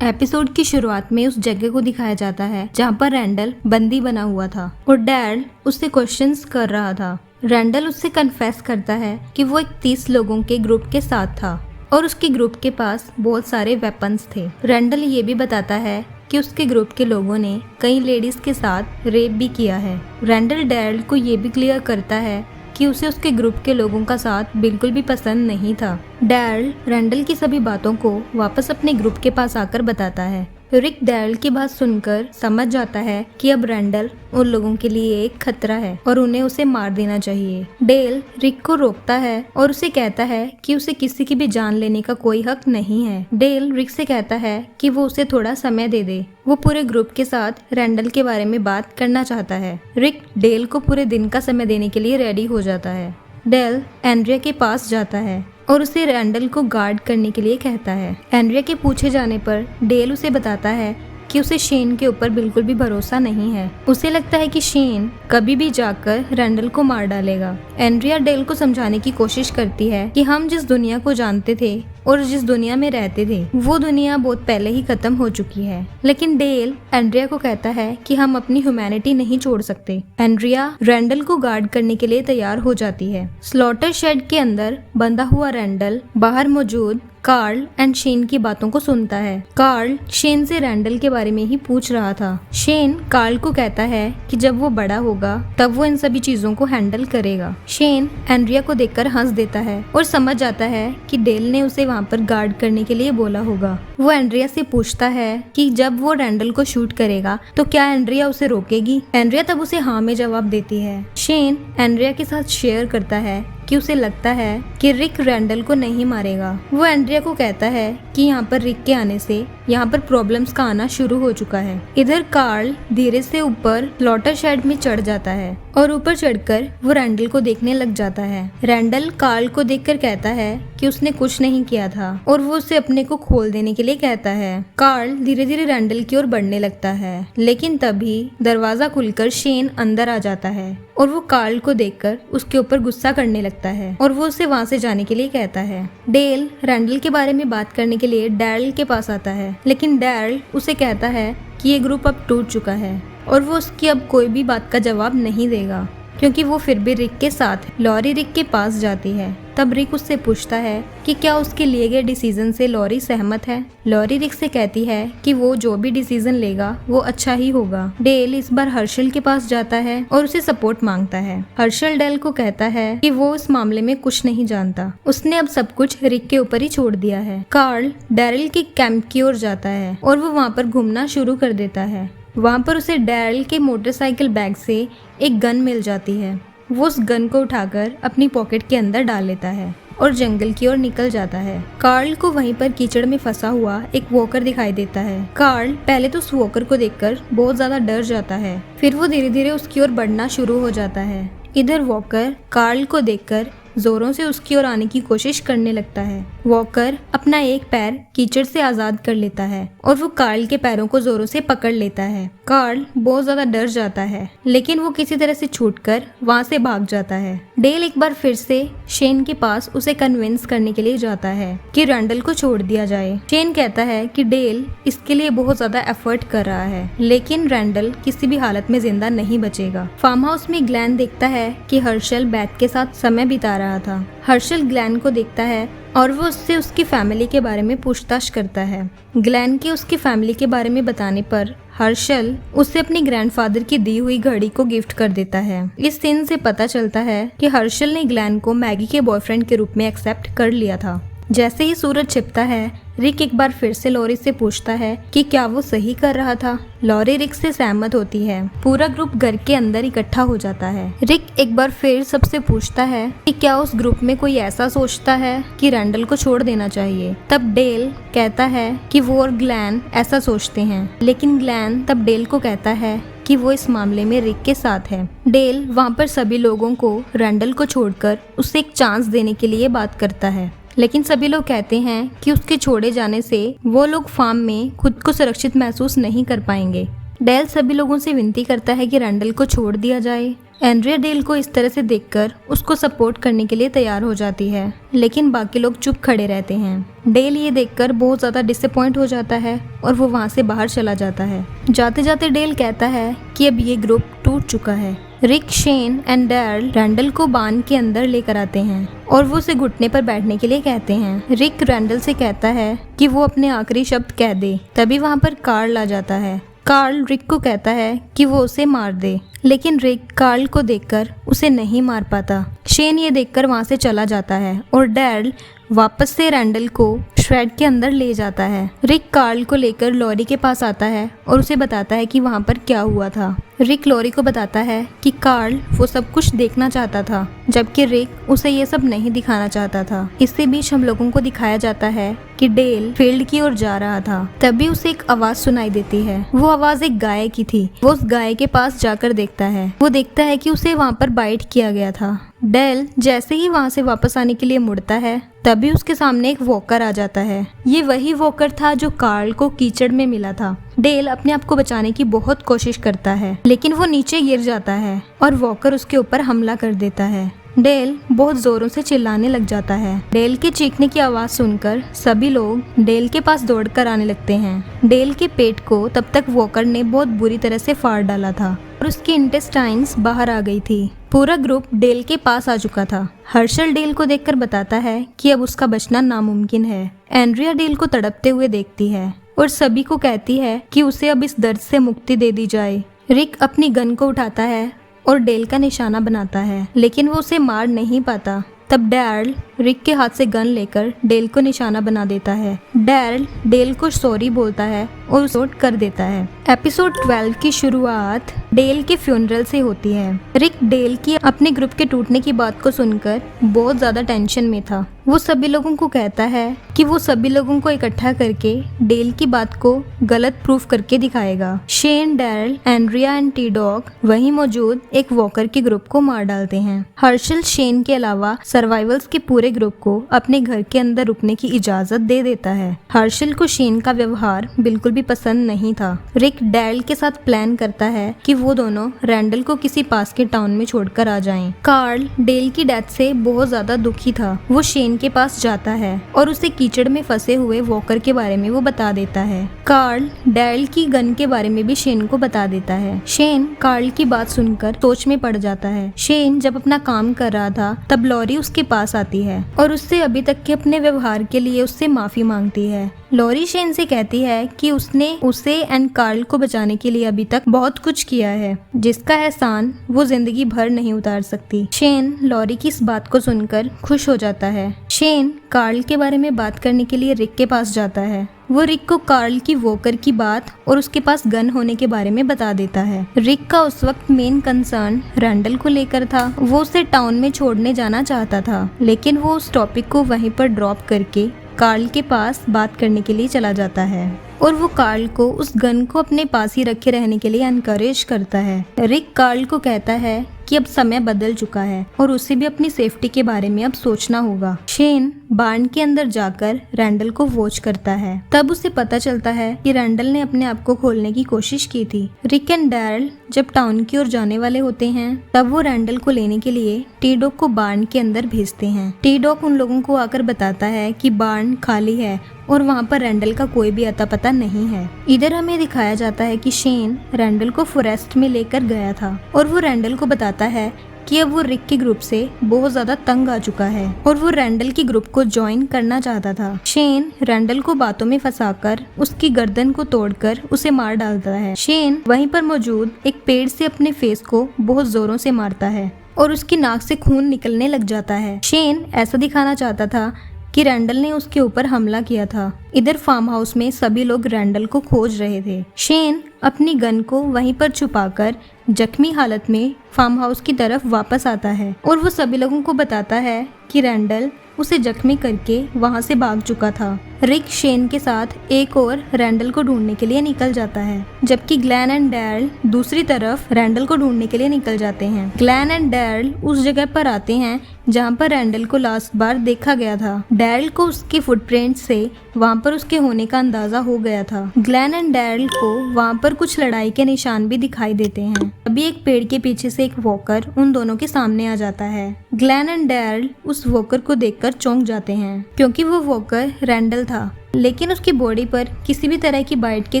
Episode की शुरुआत में उस जगह को दिखाया जाता है जहाँ पर रैंडल बंदी बना हुआ था और डैड उससे क्वेश्चंस कर रहा था। रैंडल उससे कन्फेस करता है कि वो एक 30 लोगों के ग्रुप के साथ था और उसके ग्रुप के पास बहुत सारे वेपन्स थे। रैंडल ये भी बताता है कि उसके ग्रुप के लोगों ने कई लेडीज के साथ रेप भी किया है। रैंडल डैड को ये भी क्लियर करता है कि उसे उसके ग्रुप के लोगों का साथ बिल्कुल भी पसंद नहीं था। डैड रैंडल की सभी बातों को वापस अपने ग्रुप के पास आकर बताता है। रिक डैड की बात सुनकर समझ जाता है कि अब रैंडल उन लोगों के लिए एक खतरा है और उन्हें उसे मार देना चाहिए। डेल रिक को रोकता है और उसे कहता है कि उसे किसी की भी जान लेने का कोई हक नहीं है। डेल रिक से कहता है कि वो उसे थोड़ा समय दे दे। वो पूरे ग्रुप के साथ रैंडल के बारे में बात करना चाहता है। रिक डेल को पूरे दिन का समय देने के लिए रेडी हो जाता है। डेल एंड्रिया के पास जाता है और उसे रैंडल को गार्ड करने के लिए कहता है। एंड्रिया के पूछे जाने पर डेल उसे बताता है कि उसे शेन के ऊपर बिल्कुल भी भरोसा नहीं है। उसे लगता है कि शेन कभी भी जाकर रैंडल को मार डालेगा। एंड्रिया डेल को समझाने की कोशिश करती है कि हम जिस दुनिया को जानते थे और जिस दुनिया में रहते थे वो दुनिया बहुत पहले ही खत्म हो चुकी है। लेकिन डेल एंड्रिया को कहता है कि हम अपनी ह्यूमैनिटी नहीं छोड़ सकते। एंड्रिया रैंडल को गार्ड करने के लिए तैयार हो जाती है। स्लॉटर शेड के अंदर बंधा हुआ रैंडल बाहर मौजूद कार्ल एंड शेन की बातों को सुनता है। कार्ल शेन से रैंडल के बारे में ही पूछ रहा था। शेन कार्ल को कहता है कि जब वो बड़ा होगा तब वो इन सभी चीजों को हैंडल करेगा। शेन एंड्रिया को देखकर हंस देता है और समझ जाता है कि डेल ने उसे वहाँ पर गार्ड करने के लिए बोला होगा। वो एंड्रिया से पूछता है कि जब वो रैंडल को शूट करेगा तो क्या एंड्रिया उसे रोकेगी। एंड्रिया तब उसे हाँ में जवाब देती है। शेन एंड्रिया के साथ शेयर करता है कि उसे लगता है कि रिक रैंडल को नहीं मारेगा। वो एंड्रिया को कहता है कि यहाँ पर रिक के आने से यहाँ पर प्रॉब्लम्स का आना शुरू हो चुका है। इधर कार्ल धीरे से ऊपर स्लॉटर शेड में चढ़ जाता है और ऊपर चढ़कर वो रैंडल को देखने लग जाता है। रैंडल कार्ल को देखकर कहता है कि उसने कुछ नहीं किया था और वो उसे अपने को खोल देने के लिए कहता है। कार्ल धीरे धीरे रैंडल की ओर बढ़ने लगता है, लेकिन तभी दरवाजा खुलकर शेन अंदर आ जाता है और वो कार्ल को देखकर उसके ऊपर गुस्सा करने लगता है और वो उसे वहाँ से जाने के लिए कहता है। डेल रैंडल के बारे में बात करने के लिए डैरल के पास आता है, लेकिन डैरल उसे कहता है कि ये ग्रुप अब टूट चुका है और वो उसकी अब कोई भी बात का जवाब नहीं देगा क्योंकि वो फिर भी रिक के साथ है। लॉरी रिक के पास जाती है। तब रिक उससे पूछता है कि क्या उसके लिए गए डिसीजन से लॉरी सहमत है। लॉरी रिक से कहती है कि वो जो भी डिसीजन लेगा वो अच्छा ही होगा। डेल इस बार हर्षल के पास जाता है और उसे सपोर्ट मांगता है। हर्षल डेल को कहता है कि वो इस मामले में कुछ नहीं जानता, उसने अब सब कुछ रिक के ऊपर ही छोड़ दिया है। कार्ल डैरल के कैंप की ओर जाता है और वो वहाँ पर घूमना शुरू कर देता है। वहाँ पर उसे डैरल के मोटरसाइकिल बैग से एक गन मिल जाती है। वो उस गन को उठाकर अपनी पॉकेट के अंदर डाल लेता है और जंगल की ओर निकल जाता है। कार्ल को वहीं पर कीचड़ में फंसा हुआ एक वॉकर दिखाई देता है। कार्ल पहले तो उस वॉकर को देखकर बहुत ज्यादा डर जाता है, फिर वो धीरे धीरे उसकी ओर बढ़ना शुरू हो जाता है। इधर वॉकर कार्ल को देखकर जोरों से उसकी ओर आने की कोशिश करने लगता है। वॉकर अपना एक पैर कीचड़ से आजाद कर लेता है और वो कार्ल के पैरों को जोरों से पकड़ लेता है। कार्ल बहुत ज्यादा डर जाता है, लेकिन वो किसी तरह से छूटकर वहाँ से भाग जाता है। डेल एक बार फिर से शेन के पास उसे कन्विंस करने के लिए जाता है कि रैंडल को छोड़ दिया जाए। शेन कहता है कि डेल इसके लिए बहुत ज्यादा एफर्ट कर रहा है, लेकिन रैंडल किसी भी हालत में जिंदा नहीं बचेगा। फार्म हाउस में ग्लैन देखता है कि हर्षल बैथ के साथ समय बिता रहा था। हर्षल ग्लैन को देखता है और वो उससे उसकी फैमिली के बारे में पूछताछ करता है। ग्लैन के उसकी फैमिली के बारे में बताने पर हर्षल उसे अपने ग्रैंडफादर की दी हुई घड़ी को गिफ्ट कर देता है। इस सीन से पता चलता है कि हर्षल ने ग्लैन को मैगी के बॉयफ्रेंड के रूप में एक्सेप्ट कर लिया था। जैसे ही सूरज छिपता है, रिक एक बार फिर से लॉरी से पूछता है कि क्या वो सही कर रहा था। लॉरी रिक से सहमत होती है। पूरा ग्रुप घर के अंदर इकट्ठा हो जाता है। रिक एक बार फिर सबसे पूछता है कि क्या उस ग्रुप में कोई ऐसा सोचता है कि रैंडल को छोड़ देना चाहिए। तब डेल कहता है कि वो और ग्लैन ऐसा सोचते हैं, लेकिन ग्लैन तब डेल को कहता है कि वो इस मामले में रिक के साथ है। डेल वहाँ पर सभी लोगों को रैंडल को छोड़कर उसे एक चांस देने के लिए बात करता है, लेकिन सभी लोग कहते हैं कि उसके छोड़े जाने से वो लोग फार्म में खुद को सुरक्षित महसूस नहीं कर पाएंगे। डेल सभी लोगों से विनती करता है कि रैंडल को छोड़ दिया जाए। एंड्रिया डेल को इस तरह से देखकर उसको सपोर्ट करने के लिए तैयार हो जाती है, लेकिन बाकी लोग चुप खड़े रहते हैं। डेल ये देखकर बहुत ज़्यादा डिसअपॉइंट हो जाता है और वो वहाँ से बाहर चला जाता है। जाते जाते डेल कहता है कि अब ये ग्रुप टूट चुका है। रिक, शेन एंड डैल रैंडल को बांध के अंदर लेकर आते हैं और वो उसे घुटने पर बैठने के लिए कहते हैं। रिक रैंडल से कहता है कि वो अपने आखिरी शब्द कह दे। तभी वहाँ पर कार्ल आ जाता है। कार्ल रिक को कहता है कि वो उसे मार दे, लेकिन रिक कार्ल को देखकर उसे नहीं मार पाता। शेन ये देखकर वहाँ से चला जाता है और डैल वापस से रैंडल को श्रेड के अंदर ले जाता है। रिक कार्ल को लेकर लॉरी के पास आता है और उसे बताता है कि वहाँ पर क्या हुआ था। रिक लॉरी को बताता है कि कार्ल वो सब कुछ देखना चाहता था, जबकि रिक उसे ये सब नहीं दिखाना चाहता था। इसके बीच हम लोगों को दिखाया जाता है कि डेल फील्ड की ओर जा रहा था। तभी उसे एक आवाज सुनाई देती है। वो आवाज एक गाय की थी। वो उस गाय के पास जाकर देखता है। वो देखता है कि उसे वहाँ पर बाइट किया गया था। डेल जैसे ही वहाँ से वापस आने के लिए मुड़ता है, तभी उसके सामने एक वॉकर आ जाता है। ये वही वॉकर था जो कार्ल को कीचड़ में मिला था। डेल अपने आप को बचाने की बहुत कोशिश करता है, लेकिन वो नीचे गिर जाता है और वॉकर उसके ऊपर हमला कर देता है। डेल बहुत जोरों से चिल्लाने लग जाता है। डेल के चीखने की आवाज सुनकर सभी लोग डेल के पास दौड़कर आने लगते हैं। डेल के पेट को तब तक वॉकर ने बहुत बुरी तरह से फाड़ डाला था और उसकी इंटेस्टाइन्स बाहर आ गई थी। पूरा ग्रुप डेल के पास आ चुका था। हर्षल डेल को देखकर बताता है कि अब उसका बचना नामुमकिन है। एंड्रिया डेल को तड़पते हुए देखती है और सभी को कहती है कि उसे अब इस दर्द से मुक्ति दे दी जाए। रिक अपनी गन को उठाता है और डेल का निशाना बनाता है, लेकिन वो उसे मार नहीं पाता। तब डैल रिक के हाथ से गन लेकर डेल को निशाना बना देता है। डैल डेल को सॉरी बोलता है और उसे शूट कर देता है। एपिसोड 12 की शुरुआत डेल के फ्यूनरल से होती है। रिक डेल की अपने ग्रुप के टूटने की बात को सुनकर बहुत ज्यादा टेंशन में था। वो सभी लोगों को कहता है कि वो सभी लोगों को इकट्ठा करके डेल की बात को गलत प्रूफ करके दिखाएगा। Shane, Dell, Andrea and T dog वहीं मौजूद एक वॉकर के ग्रुप को मार डालते हैं। हर्षल शेन के अलावा सर्वाइवल्स के पूरे ग्रुप को अपने घर के अंदर रुकने की इजाजत दे देता है। हर्षल को शेन का व्यवहार बिल्कुल भी पसंद नहीं था। रिक डैल के साथ प्लान करता है कि वो दोनों रैंडल को किसी पास के टाउन में छोड़कर आ जाएं। कार्ल डेल की डेथ से बहुत ज्यादा दुखी था। वो शेन के पास जाता है और उसे कीचड़ में फंसे हुए वॉकर के बारे में वो बता देता है। कार्ल डैल की गन के बारे में भी शेन को बता देता है। शेन कार्ल की बात सुनकर सोच में पड़ जाता है। शेन जब अपना काम कर रहा था तब लॉरी उसके पास आती है और उससे अभी तक के अपने व्यवहार के लिए उससे माफी मांगती है। लॉरी शेन से कहती है कि उसने उसे एंड कार्ल को बचाने के लिए अभी तक बहुत कुछ किया है, जिसका एहसान वो जिंदगी भर नहीं उतार सकती। शेन लॉरी की इस बात को सुनकर खुश हो जाता है। शेन कार्ल के बारे में बात करने के लिए रिक के पास जाता है। वो रिक को कार्ल की वॉकर की बात और उसके पास गन होने के बारे में बता देता है। रिक का उस वक्त मेन कंसर्न रैंडल को लेकर था। वो उसे टाउन में छोड़ने जाना चाहता था, लेकिन वो उस टॉपिक को वहीं पर ड्रॉप करके कार्ल के पास बात करने के लिए चला जाता है और वो कार्ल को उस गन को अपने पास ही रखे रहने के लिए एनकरेज करता है। रिक कार्ल को कहता है कि अब समय बदल चुका है और उसे भी अपनी सेफ्टी के बारे में अब सोचना होगा। शेन बार्न के अंदर जाकर रैंडल को वॉच करता है। तब उसे पता चलता है कि रैंडल ने अपने आप को खोलने की कोशिश की थी। रिक एंड डैल जब टाउन की ओर जाने वाले होते हैं तब वो रैंडल को लेने के लिए टी डॉग को बार्न के अंदर भेजते हैं। टी डॉग उन लोगों को आकर बताता है कि बार्न खाली है और वहाँ पर रैंडल का कोई भी अता पता नहीं है। इधर हमें दिखाया जाता है कि शेन रैंडल को फॉरेस्ट में लेकर गया था और वो रैंडल को बताता है कि अब वो रिक के ग्रुप से बहुत ज्यादा तंग आ चुका है और वो रैंडल की ग्रुप को ज्वाइन करना चाहता था। शेन रैंडल को बातों में फंसाकर उसकी गर्दन को तोड़कर उसे मार डालता है। शेन वहीं पर मौजूद एक पेड़ से अपने फेस को बहुत जोरों से मारता है और उसकी नाक से खून निकलने लग जाता है। शेन ऐसा दिखाना चाहता था कि रैंडल ने उसके ऊपर हमला किया था। इधर फार्म हाउस में सभी लोग रैंडल को खोज रहे थे। शेन अपनी गन को वहीं पर छुपाकर जख्मी हालत में फार्म हाउस की तरफ वापस आता है और वो सभी लोगों को बताता है कि रैंडल उसे जख्मी करके वहाँ से भाग चुका था। रिक शेन के साथ एक और रैंडल को ढूंढने के लिए निकल जाता है, जबकि ग्लेन एंड डैरल दूसरी तरफ रैंडल को ढूंढने के लिए निकल जाते हैं। ग्लेन एंड डैरल उस जगह पर आते हैं जहाँ पर रैंडल को लास्ट बार देखा गया था। डैरल को उसके फुटप्रिंट से वहाँ पर उसके होने का अंदाजा हो गया था। ग्लेन एंड डैरल को वहाँ पर कुछ लड़ाई के निशान भी दिखाई देते हैं। अभी एक पेड़ के पीछे से एक वॉकर उन दोनों के सामने आ जाता है। ग्लेन एंड डैरल उस वॉकर को देखकर चौंक जाते हैं, क्योंकि वो वॉकर रैंडल था, लेकिन उसकी बॉडी पर किसी भी तरह की बाइट के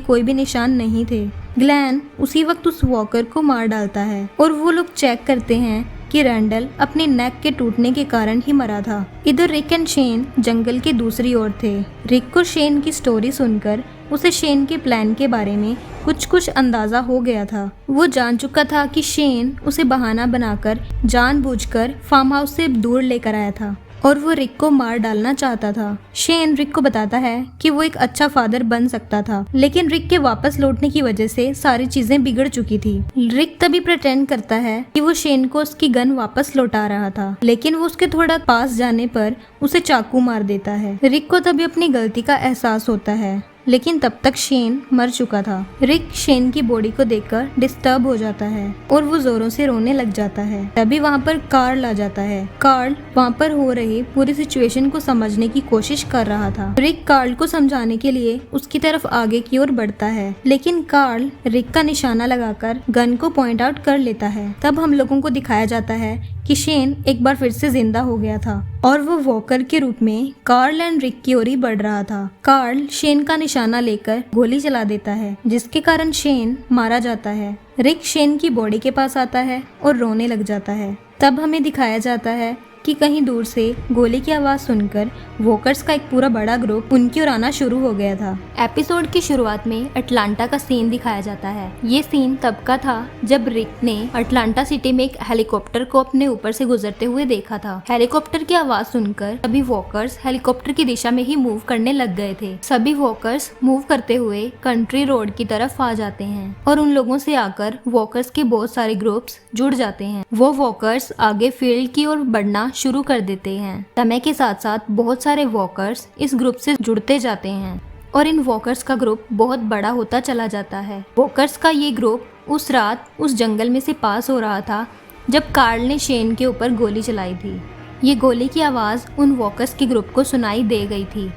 कोई भी निशान नहीं थे। ग्लेन उसी वक्त उस वॉकर को मार डालता है और वो लोग चेक करते हैं कि रैंडल अपने नेक के टूटने के कारण ही मरा था। इधर रिक एंड शेन जंगल के दूसरी ओर थे। रिक को शेन की स्टोरी सुनकर उसे शेन के प्लान के बारे में कुछ अंदाजा हो गया था। वो जान चुका था कि शेन उसे बहाना बनाकर जानबूझकर फार्म हाउस से दूर लेकर आया था और वो रिक को मार डालना चाहता था। शेन रिक को बताता है कि वो एक अच्छा फादर बन सकता था, लेकिन रिक के वापस लौटने की वजह से सारी चीजें बिगड़ चुकी थी। रिक तभी प्रिटेंड करता है कि वो शेन को उसकी गन वापस लौटा रहा था, लेकिन वो उसके थोड़ा पास जाने पर उसे चाकू मार देता है। रिक को तभी अपनी गलती का एहसास होता है, लेकिन तब तक शेन मर चुका था। रिक शेन की बॉडी को देखकर डिस्टर्ब हो जाता है और वो जोरों से रोने लग जाता है। तभी वहाँ पर कार्ल आ जाता है। कार्ल वहाँ पर हो रही पूरी सिचुएशन को समझने की कोशिश कर रहा था। रिक कार्ल को समझाने के लिए उसकी तरफ आगे की ओर बढ़ता है, लेकिन कार्ल रिक का निशाना लगाकर गन को पॉइंट आउट कर लेता है। तब हम लोगों को दिखाया जाता है कि शेन एक बार फिर से जिंदा हो गया था और वो वॉकर के रूप में कार्ल एंड रिक की ओर ही बढ़ रहा था। कार्ल शेन का निशाना लेकर गोली चला देता है, जिसके कारण शेन मारा जाता है। रिक शेन की बॉडी के पास आता है और रोने लग जाता है। तब हमें दिखाया जाता है कि कहीं दूर से गोली की आवाज सुनकर वॉकर्स का एक पूरा बड़ा ग्रुप उनकी ओर आना शुरू हो गया था। एपिसोड की शुरुआत में अटलांटा का सीन दिखाया जाता है। ये सीन तब का था जब रिक ने अटलांटा सिटी में एक हेलीकॉप्टर को अपने ऊपर से गुजरते हुए देखा था। हेलीकॉप्टर की आवाज सुनकर सभी वॉकर्स हेलीकॉप्टर की दिशा में ही मूव करने लग गए थे। सभी वॉकर्स मूव करते हुए कंट्री रोड की तरफ आ जाते हैं और उन लोगों से आकर वॉकर्स के बहुत सारे ग्रुप्स जुड़ जाते हैं। वो वॉकर्स आगे फील्ड की ओर बढ़ना शुरू कर देते हैं। समय के साथ साथ बहुत सारे वॉकर्स इस ग्रुप से जुड़ते जाते हैं और इन वॉकर्स का ग्रुप बहुत बड़ा होता चला जाता है। वॉकर्स का ये ग्रुप उस रात उस जंगल में से पास हो रहा था जब कार्ल ने शेन के ऊपर गोली चलाई थी। ये गोली की आवाज़ उन वॉकर्स के ग्रुप को सुनाई दे गई थी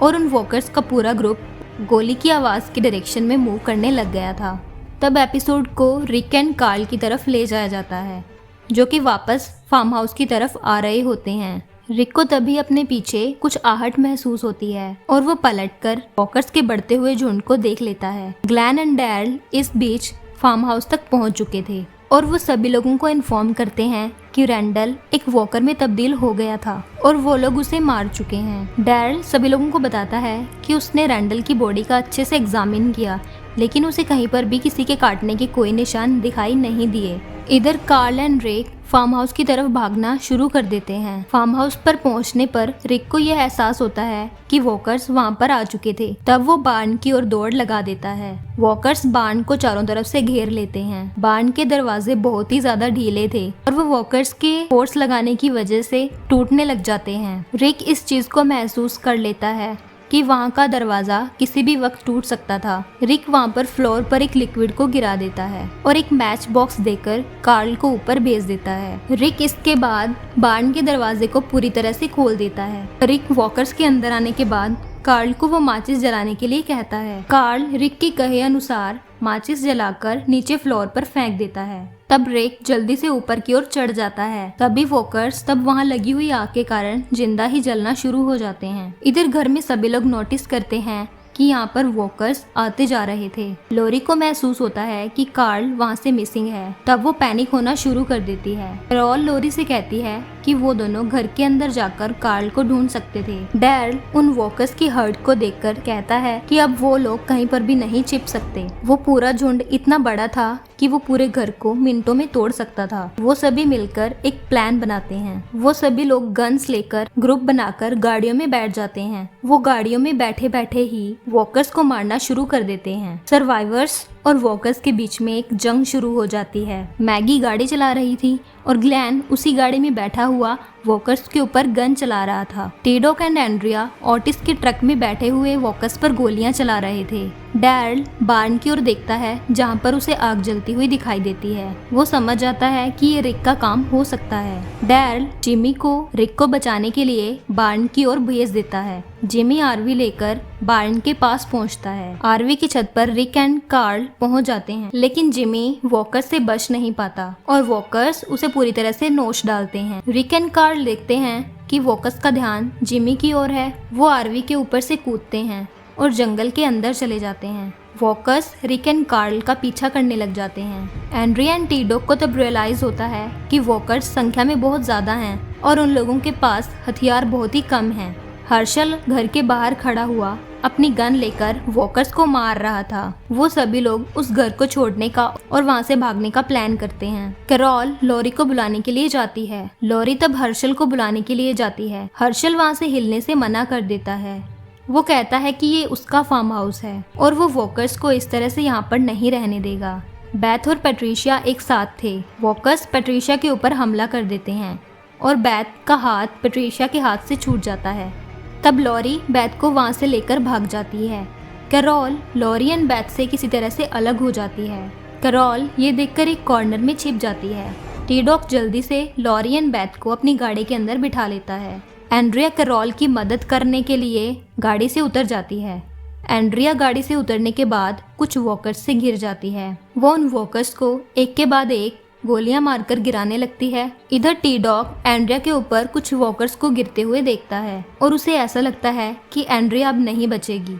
और उन वॉकर्स का पूरा ग्रुप गोली की आवाज़ की डायरेक्शन में मूव करने लग गया था। तब एपिसोड को रिक एंड कार्ल की तरफ ले जाया जाता है, जो कि वापस फार्म हाउस की तरफ आ रहे होते हैं। रिक को तभी अपने पीछे कुछ आहट महसूस होती है और वो पलटकर वॉकर्स के बढ़ते हुए झुंड को देख लेता है। ग्लेन एंड डैरल इस बीच फार्म हाउस तक पहुंच चुके थे और वो सभी लोगों को इन्फॉर्म करते हैं कि रैंडल एक वॉकर में तब्दील हो गया था और वो लोग उसे मार चुके हैं। डैरल सभी लोगों को बताता है कि उसने रैंडल की बॉडी का अच्छे से एग्जामिन किया, लेकिन उसे कहीं पर भी किसी के काटने के कोई निशान दिखाई नहीं दिए। इधर Carl and Rick farm house की तरफ भागना शुरू कर देते हैं। फार्म हाउस पर पहुंचने पर रिक को यह एहसास होता है कि वॉकर्स वहां पर आ चुके थे। तब वो बार्न की ओर दौड़ लगा देता है। वॉकर्स बार्न को चारों तरफ से घेर लेते हैं। बार्न के दरवाजे बहुत ही ज्यादा ढीले थे और वो वॉकर्स के फोर्स लगाने की वजह से टूटने लग जाते हैं। रिक इस चीज को महसूस कर लेता है कि वहाँ का दरवाजा किसी भी वक्त टूट सकता था। रिक वहाँ पर फ्लोर पर एक लिक्विड को गिरा देता है और एक मैच बॉक्स देकर कार्ल को ऊपर भेज देता है। रिक इसके बाद बार्न के दरवाजे को पूरी तरह से खोल देता है। रिक वॉकर्स के अंदर आने के बाद कार्ल को वो माचिस जलाने के लिए कहता है। कार्ल रिक के कहे अनुसार माचिस जलाकर नीचे फ्लोर पर फेंक देता है। तब रिक जल्दी से ऊपर की ओर चढ़ जाता है। तभी वॉकर्स तब वहां लगी हुई आग के कारण जिंदा ही जलना शुरू हो जाते हैं। इधर घर में सभी लोग नोटिस करते हैं कि यहाँ पर वॉकर्स आते जा रहे थे। लोरी को महसूस होता है कि कार्ल वहाँ से मिसिंग है। तब वो पैनिक होना शुरू कर देती है। रॉल लोरी से कहती है कि वो दोनों घर के अंदर जाकर कार्ल को ढूंढ सकते थे। डैरल उन वॉकर्स की हर्ट को देखकर कहता है कि अब वो लोग कहीं पर भी नहीं छिप सकते। वो पूरा झुंड इतना बड़ा था कि वो पूरे घर को मिनटों में तोड़ सकता था। वो सभी मिलकर एक प्लान बनाते हैं। वो सभी लोग गन्स लेकर ग्रुप बनाकर गाड़ियों में बैठ जाते हैं। वो गाड़ियों में बैठे बैठे ही वॉकर्स को मारना शुरू कर देते हैं। सर्वाइवर्स और वॉकर्स के बीच में एक जंग शुरू हो जाती है। मैगी गाड़ी चला रही थी और ग्लैन उसी गाड़ी में बैठा हुआ वॉकर्स के ऊपर गन चला रहा था। टी-डॉग एंड एंड्रिया ऑटिस के ट्रक में बैठे हुए वॉकर्स पर गोलियां चला रहे थे। डैरल बार्न की ओर देखता है जहां पर उसे आग जलती हुई दिखाई देती है। वो समझ जाता है कि ये रिक का काम हो सकता है। डैरल जिमी को रिक को बचाने के लिए बार्न की ओर भेज देता है। जिमी आरवी लेकर बार्न के पास पहुंचता है। आरवी की छत पर रिक एंड कार्ल पहुंच जाते हैं, लेकिन जिमी वॉकर्स से बच नहीं पाता और वॉकर्स उसे पूरी तरह से नोच डालते हैं। रिक एंड कार्ल देखते हैं कि वॉकर्स का ध्यान जिमी की ओर है। वो आरवी के ऊपर से कूदते हैं और जंगल के अंदर चले जाते हैं। वॉकर्स रिक एंड कार्ल का पीछा करने लग जाते हैं। एंड्रिया एंड टी-डॉग को तब रियलाइज होता है कि वॉकर्स संख्या में बहुत ज्यादा हैं और उन लोगों के पास हथियार बहुत ही कम हैं। हर्षल घर के बाहर खड़ा हुआ अपनी गन लेकर वॉकर्स को मार रहा था। वो सभी लोग उस घर को छोड़ने का और वहाँ से भागने का प्लान करते हैं। कैरोल लॉरी को बुलाने के लिए जाती है। लॉरी तब हर्षल को बुलाने के लिए जाती है। हर्षल वहाँ से हिलने से मना कर देता है। वो कहता है कि ये उसका फार्म हाउस है और वो वॉकर्स को इस तरह से यहाँ पर नहीं रहने देगा। बैथ और पैट्रिशिया एक साथ थे। वॉकर्स पैट्रिशिया के ऊपर हमला कर देते हैं और बैथ का हाथ पैट्रिशिया के हाथ से छूट जाता है। तब लॉरी बैथ को वहाँ से लेकर भाग जाती है। कैरोल लॉरी एंड बैथ से किसी तरह से अलग हो जाती है। कैरोल ये देखकर एक कॉर्नर में छिप जाती है। टी-डॉग जल्दी से लॉरी एंड बैथ को अपनी गाड़ी के अंदर बिठा लेता है। एंड्रिया कैरोल की मदद करने के लिए गाड़ी से उतर जाती है। एंड्रिया गाड़ी से उतरने के बाद कुछ वॉकर्स से गिर जाती है। वो उन वॉकर्स को एक के बाद एक गोलियां मारकर गिराने लगती है। इधर टी-डॉग एंड्रिया के ऊपर कुछ वॉकर्स को गिरते हुए देखता है और उसे ऐसा लगता है कि एंड्रिया अब नहीं बचेगी।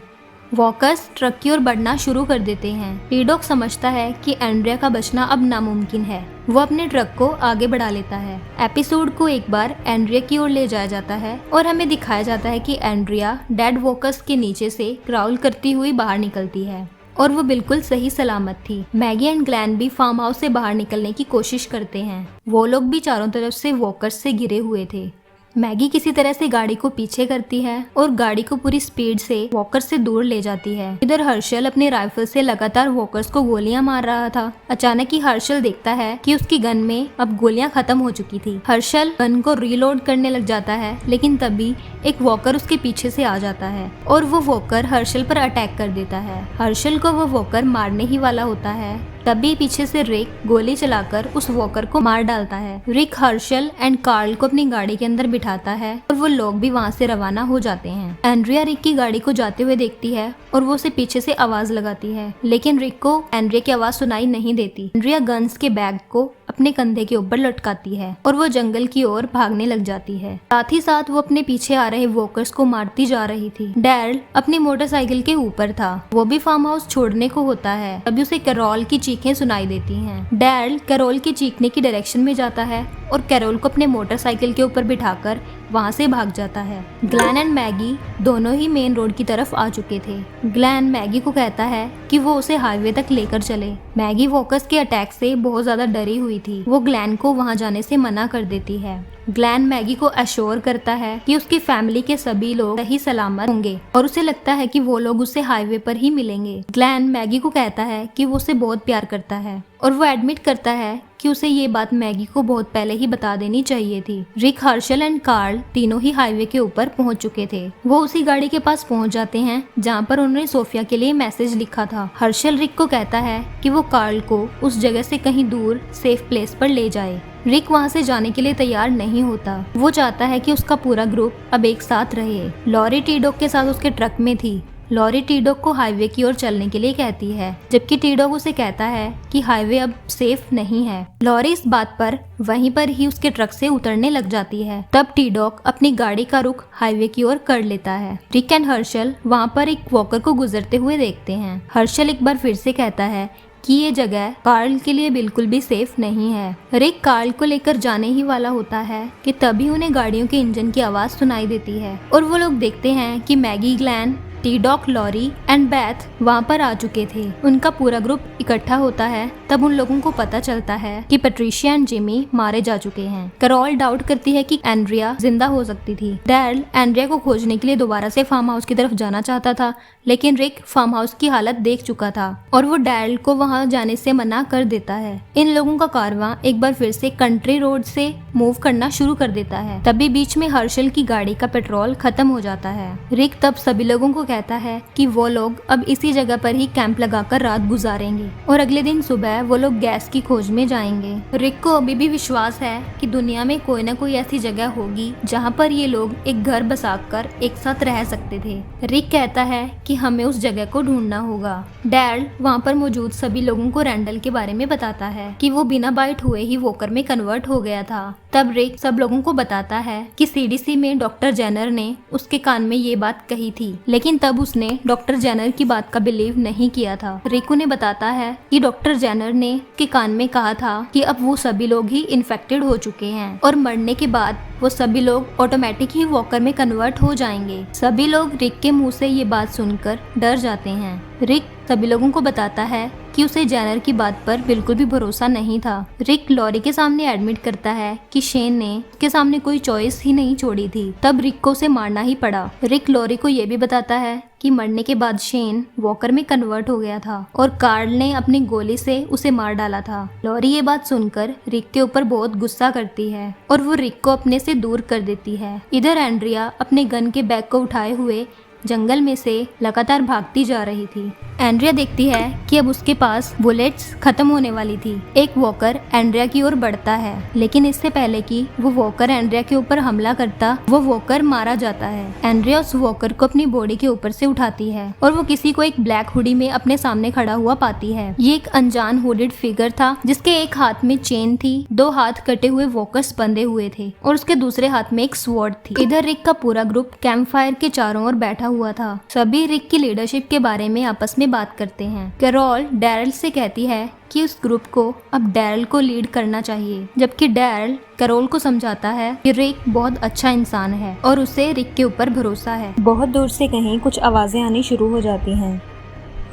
वॉकर्स ट्रक की ओर बढ़ना शुरू कर देते हैं। टी-डॉग समझता है कि एंड्रिया का बचना अब नामुमकिन है। वो अपने ट्रक को आगे बढ़ा लेता है। एपिसोड को एक बार एंड्रिया की ओर ले जाया जाता है और हमें दिखाया जाता है कि एंड्रिया डेड वॉकर्स के नीचे से क्राउल करती हुई बाहर निकलती है और वो बिल्कुल सही सलामत थी। मैगी एंड ग्लैन भी फार्म हाउस से बाहर निकलने की कोशिश करते हैं। वो लोग भी चारों तरफ से वॉकर्स से घिरे हुए थे। मैगी किसी तरह से गाड़ी को पीछे करती है और गाड़ी को पूरी स्पीड से वॉकर्स से दूर ले जाती है। इधर हर्षल अपने राइफल से लगातार वॉकर्स को गोलियां मार रहा था। अचानक ही हर्षल देखता है कि उसकी गन में अब गोलियां खत्म हो चुकी थी। हर्षल गन को रीलोड करने लग जाता है, लेकिन तभी एक वॉकर उसके पीछे से आ जाता है और वो वॉकर हर्षल पर अटैक कर देता है। हर्षल को वो वॉकर मारने ही वाला होता है, तभी पीछे से रिक गोली चलाकर उस वॉकर को मार डालता है। रिक हर्षल एंड कार्ल को अपनी गाड़ी के अंदर बिठाता है और वो लोग भी वहाँ से रवाना हो जाते हैं। एंड्रिया रिक की गाड़ी को जाते हुए देखती है और वो उसे पीछे से आवाज लगाती है, लेकिन रिक को एंड्रिया की आवाज सुनाई नहीं देती। एंड्रिया गन्स के बैग को अपने कंधे के ऊपर लटकाती है और वो जंगल की ओर भागने लग जाती है। साथ ही साथ वो अपने पीछे आ रहे वॉकर्स को मारती जा रही थी। डैरल अपनी मोटरसाइकिल के ऊपर था। वो भी फार्म हाउस छोड़ने को होता है, तभी उसे कैरोल की चीखें सुनाई देती हैं। डैरल कैरोल की चीखने की डायरेक्शन में जाता है और कैरोल को अपने मोटरसाइकिल के ऊपर बिठाकर वहाँ से भाग जाता है। ग्लैन एंड मैगी दोनों ही मेन रोड की तरफ आ चुके थे। ग्लैन मैगी को कहता है कि वो उसे हाईवे तक लेकर चले। मैगी वॉकर्स के अटैक से बहुत ज्यादा डरी हुई थी। वो ग्लैन को वहाँ जाने से मना कर देती है। ग्लैन मैगी को अश्योर करता है कि उसकी फैमिली के सभी लोग सही सलामत होंगे और उसे लगता है कि वो लोग उसे हाईवे पर ही मिलेंगे। ग्लैन मैगी को कहता है कि वो उसे बहुत प्यार करता है और वो एडमिट करता है कि उसे ये बात मैगी को बहुत पहले ही बता देनी चाहिए थी। रिक, हर्षल एंड कार्ल तीनों ही हाईवे के ऊपर पहुंच चुके थे। वो उसी गाड़ी के पास पहुंच जाते हैं जहां पर उन्होंने सोफिया के लिए मैसेज लिखा था। हर्षल रिक को कहता है कि वो कार्ल को उस जगह से कहीं दूर सेफ प्लेस पर ले जाए। रिक वहां से जाने के लिए तैयार नहीं होता। वो चाहता है कि उसका पूरा ग्रुप अब एक साथ रहे। लॉरी टी-डॉग के साथ उसके ट्रक में थी। लॉरी टी-डॉग को हाईवे की ओर चलने के लिए कहती है, जबकि टी-डॉग उसे कहता है कि हाईवे अब सेफ नहीं है। लॉरी इस बात पर वहीं पर ही उसके ट्रक से उतरने लग जाती है। तब टी-डॉग अपनी गाड़ी का रुख हाईवे की ओर कर लेता है। रिक एंड हर्षल वहाँ पर एक वॉकर को गुजरते हुए देखते हैं। हर्षल एक बार फिर से कहता है कि ये जगह कार्ल के लिए बिल्कुल भी सेफ नहीं है। रिक कार्ल को लेकर जाने ही वाला होता है कि तभी उन्हें गाड़ियों के इंजन की आवाज सुनाई देती है और वो लोग देखते हैं कि Maggie, Glenn, T Dog, Lori and Beth वहाँ पर आ चुके थे। उनका पूरा ग्रुप इकट्ठा होता है। तब उन लोगों को पता चलता है कि पैट्रिशिया एंड जिमी मारे जा चुके हैं। कैरोल डाउट करती है कि एंड्रिया जिंदा हो सकती थी। डैरल एंड्रिया को खोजने के लिए दोबारा से फार्म हाउस की तरफ जाना चाहता था, लेकिन रिक फार्म हाउस की हालत देख चुका था और वो डैरल को वहाँ जाने से मना कर देता है। इन लोगों का कारवां एक बार फिर से कंट्री रोड से मूव करना शुरू कर देता है। तभी बीच में हर्षल की गाड़ी का पेट्रोल खत्म हो जाता है। रिक तब सभी लोगों को कहता है कि वो लोग अब इसी जगह पर ही कैंप लगाकर रात गुजारेंगे और अगले दिन सुबह वो लोग गैस की खोज में जाएंगे। रिक को अभी भी विश्वास है कि दुनिया में कोई न कोई ऐसी जगह होगी जहाँ पर ये लोग एक घर बसाकर एक साथ रह सकते थे। रिक कहता है कि हमें उस जगह को ढूंढना होगा। डैरल वहाँ पर मौजूद सभी लोगों को रैंडल के बारे में बताता है कि वो बिना बाइट हुए ही वॉकर में कन्वर्ट हो गया था। तब रिक सब लोगों को बताता है कि सीडीसी में डॉक्टर जेनर ने उसके कान में ये बात कही थी, लेकिन तब उसने डॉक्टर जेनर की बात का बिलीव नहीं किया था। रिक उन्हें बताता है कि डॉक्टर जेनर ने के कान में कहा था कि अब वो सभी लोग ही इन्फेक्टेड हो चुके हैं और मरने के बाद वो सभी लोग ऑटोमेटिक ही वॉकर में कन्वर्ट हो जाएंगे। सभी लोग रिक के मुंह से ये बात सुनकर डर जाते हैं। रिक सभी लोगों को बताता है कि उसे जेनर की बात पर बिल्कुल भी भरोसा नहीं था। रिक लॉरी के सामने एडमिट करता है कि शेन ने उसके सामने कोई चॉइस ही नहीं छोड़ी थी, तब रिक को उसे मारना ही पड़ा। रिक लॉरी को ये भी बताता है कि मरने के बाद शेन वॉकर में कन्वर्ट हो गया था और कार्ल ने अपनी गोली से उसे मार डाला था। लॉरी ये बात सुनकर रिक के ऊपर बहुत गुस्सा करती है और वो रिक को अपने से दूर कर देती है। इधर एंड्रिया अपने गन के बैग को उठाए हुए जंगल में से लगातार भागती जा रही थी। एंड्रिया देखती है कि अब उसके पास बुलेट्स खत्म होने वाली थी। एक वॉकर एंड्रिया की ओर बढ़ता है, लेकिन इससे पहले कि वो वॉकर एंड्रिया के ऊपर हमला करता, वो वॉकर मारा जाता है। एंड्रिया उस वॉकर को अपनी बॉडी के ऊपर से उठाती है और वो किसी को एक ब्लैक हुडी में अपने सामने खड़ा हुआ पाती है। ये एक अनजान हुडेड फिगर था जिसके एक हाथ में चेन थी, 2 हाथ कटे हुए वॉकर्स बंधे हुए थे और उसके दूसरे हाथ में एक स्वॉर्ड थी। इधर रिक का पूरा ग्रुप कैंप फायर के चारों ओर बैठा हुआ था। सभी रिक की लीडरशिप के बारे में आपस में बात करते हैं। कैरोल डैरल से कहती है कि उस ग्रुप को अब डैरल को लीड करना चाहिए, जबकि डैरल कैरोल को समझाता है कि रिक बहुत अच्छा इंसान है और उसे रिक के ऊपर भरोसा है। बहुत दूर से कहीं कुछ आवाजें आनी शुरू हो जाती हैं।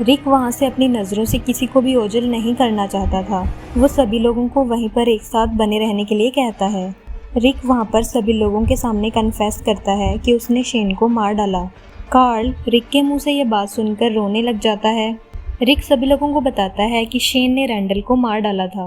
रिक वहाँ से अपनी नज़रों से किसी को भी ओझल नहीं करना चाहता था। वो सभी लोगों को वहीं पर एक साथ बने रहने के लिए कहता है। रिक वहाँ पर सभी लोगों के सामने कन्फेस करता है कि उसने शेन को मार डाला। कार्ल रिक के मुंह से ये बात सुनकर रोने लग जाता है। रिक सभी लोगों को बताता है कि शेन ने रैंडल को मार डाला था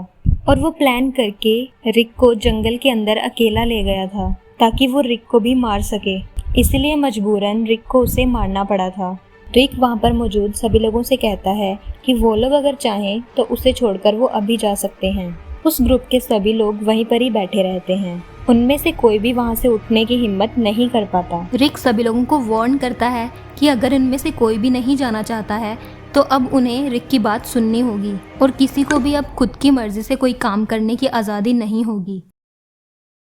और वो प्लान करके रिक को जंगल के अंदर अकेला ले गया था ताकि वो रिक को भी मार सके, इसलिए मजबूरन रिक को उसे मारना पड़ा था। रिक वहाँ पर मौजूद सभी लोगों से कहता है कि वो लोग अगर चाहें तो उसे छोड़कर वो अभी जा सकते हैं। उस ग्रुप के सभी लोग वहीं पर ही बैठे रहते हैं। उनमें से कोई भी वहाँ से उठने की हिम्मत नहीं कर पाता। रिक सभी लोगों को वार्न करता है कि अगर इनमें से कोई भी नहीं जाना चाहता है तो अब उन्हें रिक की बात सुननी होगी और किसी को भी अब खुद की मर्जी से कोई काम करने की आज़ादी नहीं होगी।